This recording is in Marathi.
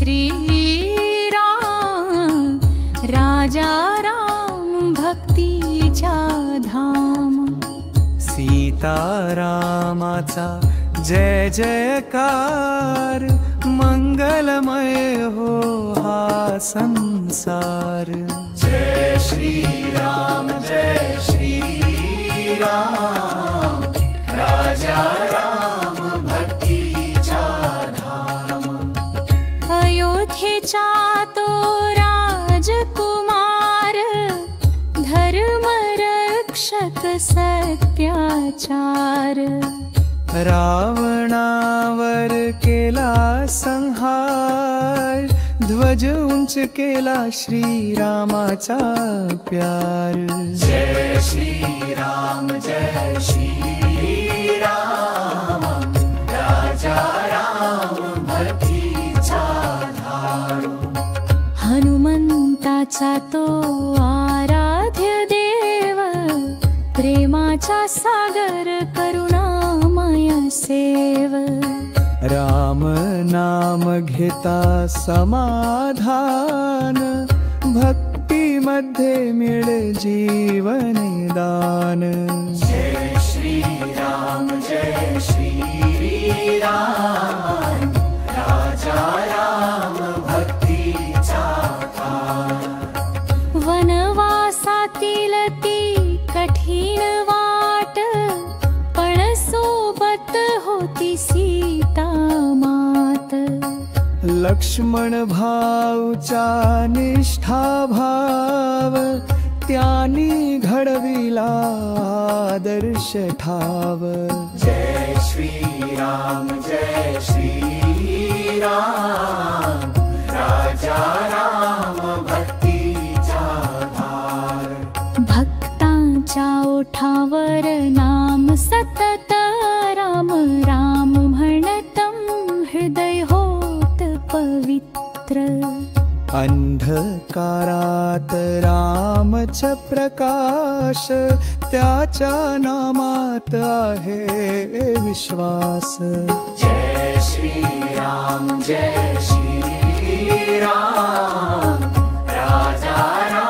श्री राम राजा राम भक्तीच्या धाम। सीतारामाचा जय जयकार मंगलमय हो हा संसार। जय श्री राम राजा राम भक्तीचा धाम। अयोध्येचा तो राजकुमार धर्म रक्षक सत्याचार। रावणावर केला संहार ध्वज उंच केला श्रीरामाचा प्यार। जय श्री राम राजा राम भक्तीचा धाम। हनुमंताचा तो आराध्य देव प्रेमाचा सागर करुणामय सेव। राम नाम घेता समाधान भक्ती मध्ये मिळे जीवनदान। जय श्री राम राजा राम भक्तीचा धाम। वनवासातील ती कठीण वाट पण सोबत होती सीता मात। लक्ष्मण भाऊचा निष्ठा भाव त्यांनी घडविला आदर्श ठाव। जय श्री राम राजा राम भक्तीचा धाम। भक्तांच्या ओठावर नाम सतत राम राम म्हणतं हृदय होत पवित्र। अंधकारात रामच प्रकाश त्याच्या नामात आहे विश्वास। जय श्री राम राजा राम